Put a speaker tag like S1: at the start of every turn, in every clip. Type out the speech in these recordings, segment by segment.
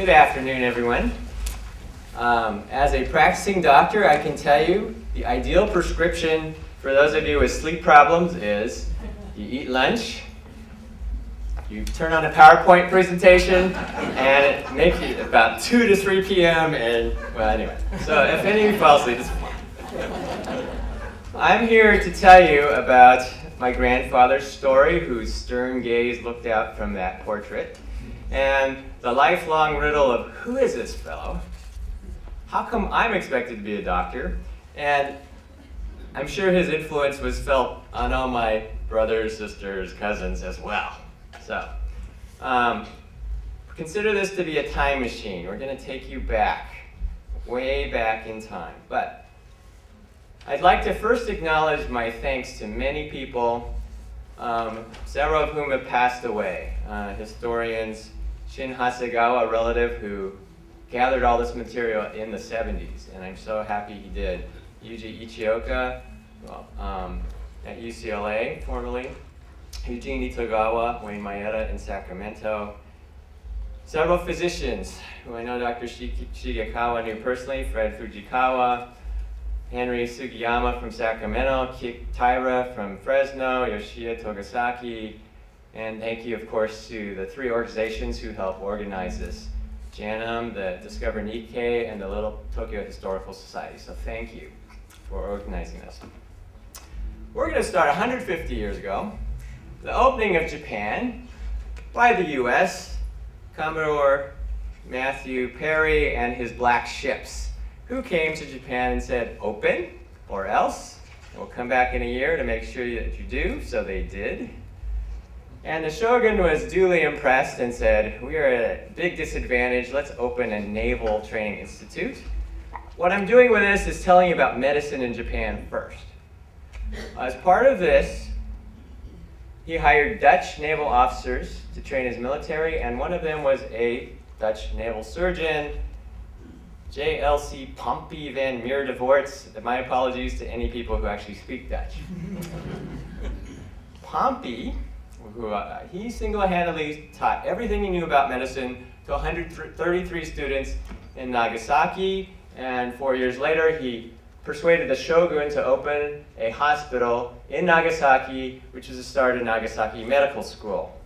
S1: Good afternoon, everyone. As a practicing doctor, I can tell you the ideal prescription for those of you with sleep problems is you eat lunch, you turn on a PowerPoint presentation, and it makes it about 2 to 3 p.m. and, well, anyway. So if any of you fall asleep, it's fine. I'm here to tell you about my grandfather's story, whose stern gaze looked out from that portrait, and the lifelong riddle of who is this fellow? How come I'm expected to be a doctor? And I'm sure his influence was felt on all my brothers, sisters, cousins as well. So, consider this to be a time machine. We're going to take you back, way back in time. But I'd like to first acknowledge my thanks to many people, several of whom have passed away. Historians Shin Hasegawa, a relative who gathered all this material in the 70s, and I'm so happy he did. Yuji Ichioka, at UCLA, formerly. Eugene Itogawa, Wayne Maeda in Sacramento. Several physicians who I know Dr. Shigekawa knew personally, Fred Fujikawa, Henry Sugiyama from Sacramento, Kik Taira from Fresno, Yoshia Togasaki, and thank you, of course, to the 3 organizations who helped organize this. JANM, the Discover Nikkei, and the Little Tokyo Historical Society. So thank you for organizing this. We're going to start 150 years ago, the opening of Japan by the US, Commodore Matthew Perry and his black ships, who came to Japan and said, open or else. We'll come back in a year to make sure that you do, so they did. And the shogun was duly impressed and said, we are at a big disadvantage, let's open a naval training institute. What I'm doing with this is telling you about medicine in Japan first. As part of this, he hired Dutch naval officers to train his military, and one of them was a Dutch naval surgeon, J.L.C. Pompey van Meer de Voorts. My apologies to any people who actually speak Dutch. Pompey, he single-handedly taught everything he knew about medicine to 133 students in Nagasaki, and 4 years later he persuaded the shogun to open a hospital in Nagasaki, which is the start of Nagasaki Medical School.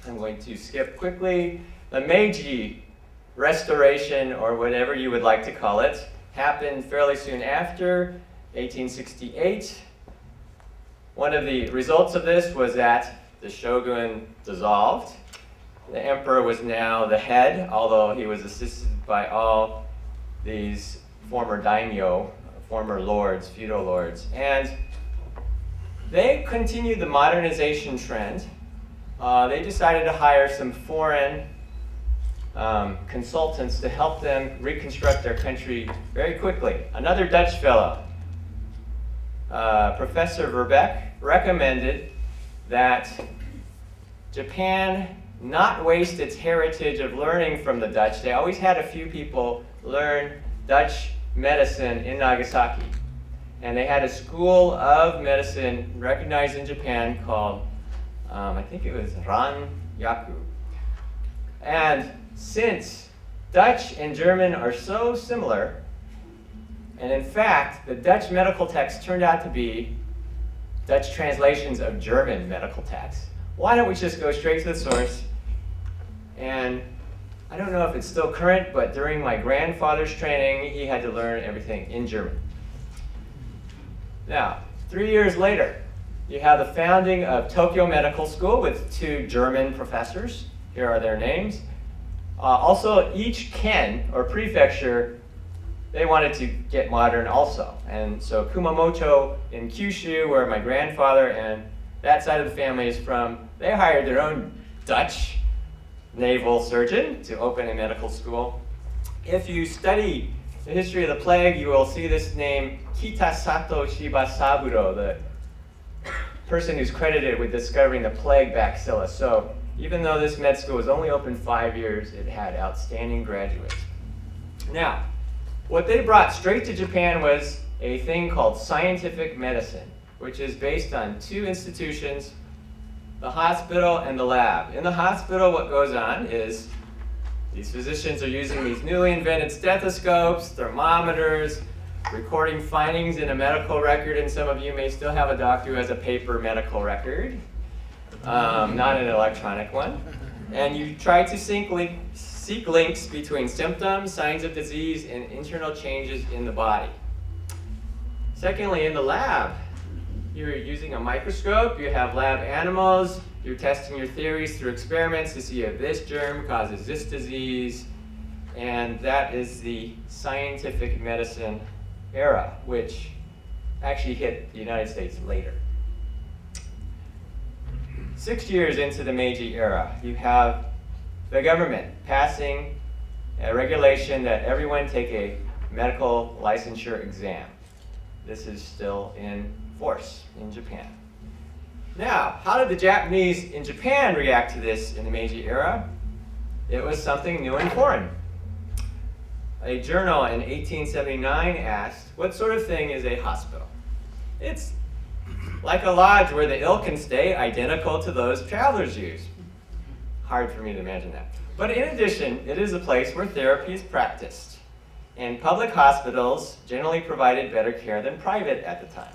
S1: I'm going to skip quickly. The Meiji Restoration, or whatever you would like to call it, happened fairly soon after, 1868. One of the results of this was that the shogun dissolved. The emperor was now the head, although he was assisted by all these former daimyo, former lords, feudal lords. And they continued the modernization trend. They decided to hire some foreign consultants to help them reconstruct their country very quickly. Another Dutch fellow, Professor Verbeek, recommended that Japan not waste its heritage of learning from the Dutch. They always had a few people learn Dutch medicine in Nagasaki. And they had a school of medicine recognized in Japan called, I think it was Ran-yaku. And since Dutch and German are so similar, and in fact, the Dutch medical texts turned out to be Dutch translations of German medical texts, why don't we just go straight to the source? And I don't know if it's still current, but during my grandfather's training, he had to learn everything in German. Now, 3 years later, you have the founding of Tokyo Medical School with 2 German professors. Here are their names. Also, each ken, or prefecture, they wanted to get modern also. And so Kumamoto in Kyushu, where my grandfather and that side of the family is from, they hired their own Dutch naval surgeon to open a medical school. If you study the history of the plague, you will see this name, Kitasato Shibasaburo, the person who's credited with discovering the plague bacillus. So even though this med school was only open 5 years, it had outstanding graduates. Now, what they brought straight to Japan was a thing called scientific medicine, which is based on 2 institutions, the hospital and the lab. In the hospital, what goes on is These physicians are using these newly invented stethoscopes, thermometers, recording findings in a medical record, and some of you may still have a doctor who has a paper medical record, not an electronic one. And you try to seek links between symptoms, signs of disease, and internal changes in the body. Secondly, in the lab, you're using a microscope, you have lab animals, you're testing your theories through experiments to see if this germ causes this disease, and that is the scientific medicine era, which actually hit the United States later. 6 years into the Meiji era, you have the government passing a regulation that everyone take a medical licensure exam. This is still in force in Japan. Now, how did the Japanese in Japan react to this in the Meiji era? It was something new and foreign. A journal in 1879 asked, what sort of thing is a hospital? It's like a lodge where the ill can stay, identical to those travelers use. Hard for me to imagine that. But in addition, it is a place where therapy is practiced. And public hospitals generally provided better care than private at the time.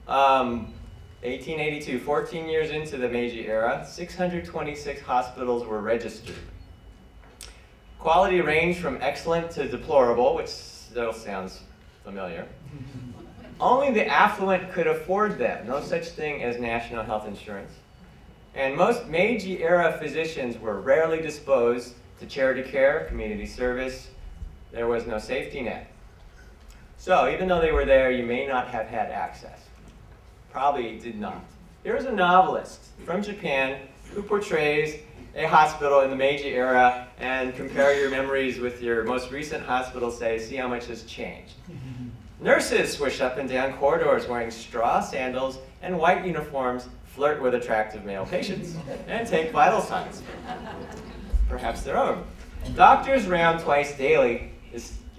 S1: 1882, 14 years into the Meiji era, 626 hospitals were registered. Quality ranged from excellent to deplorable, which still sounds familiar. Only the affluent could afford them. No such thing as national health insurance. And most Meiji-era physicians were rarely disposed to charity care, community service. There was no safety net. So even though they were there, you may not have had access. Probably did not. Here's a novelist from Japan who portrays a hospital in the Meiji era, and compare your memories with your most recent hospital, say, see how much has changed. Nurses swish up and down corridors wearing straw sandals and white uniforms, flirt with attractive male patients, and take vital signs, perhaps their own. Doctors round twice daily,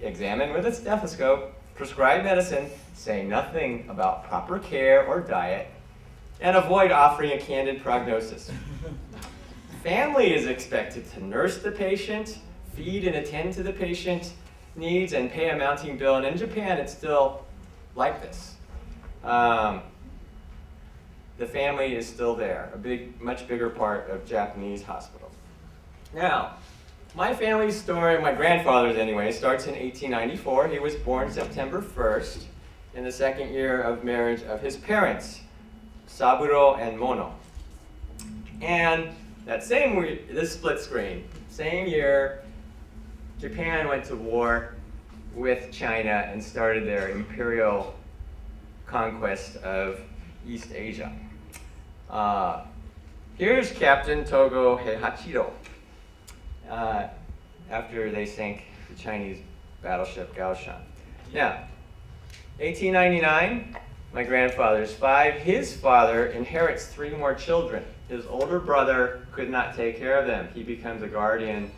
S1: examine with a stethoscope, prescribe medicine, say nothing about proper care or diet, and avoid offering a candid prognosis. Family is expected to nurse the patient, feed and attend to the patient needs, and pay a mounting bill. And in Japan, it's still like this. The family is still there, a much bigger part of Japanese hospitals. Now, my family's story, my grandfather's anyway, starts in 1894. He was born September 1st in the second year of marriage of his parents, Saburo and Mono. And that same year, this split screen, same year, Japan went to war with China and started their imperial conquest of East Asia. Here's Captain Togo Heihachiro after they sank the Chinese battleship Gaoshan. Now, 1899, my grandfather's 5. His father inherits 3 more children. His older brother could not take care of them. He becomes a guardian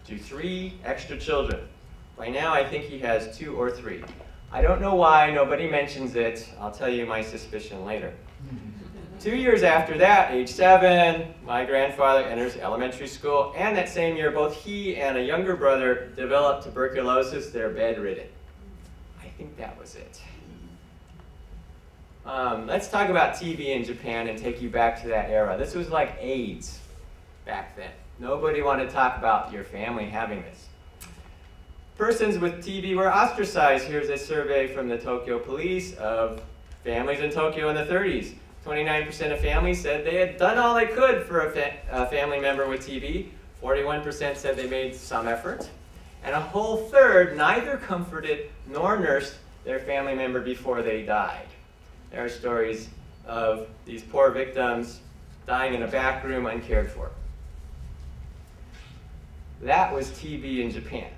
S1: to 3 extra children. By now, I think he has 2 or 3. I don't know why, nobody mentions it. I'll tell you my suspicion later. 2 years after that, age 7, my grandfather enters elementary school, and that same year, both he and a younger brother developed tuberculosis. They're bedridden. I think that was it. Let's talk about TB in Japan and take you back to that era. This was like AIDS back then. Nobody wanted to talk about your family having this. Persons with TB were ostracized. Here's a survey from the Tokyo police of families in Tokyo in the 30s. 29% of families said they had done all they could for a family member with TB. 41% said they made some effort. And a whole third neither comforted nor nursed their family member before they died. There are stories of these poor victims dying in a back room uncared for. That was TB in Japan.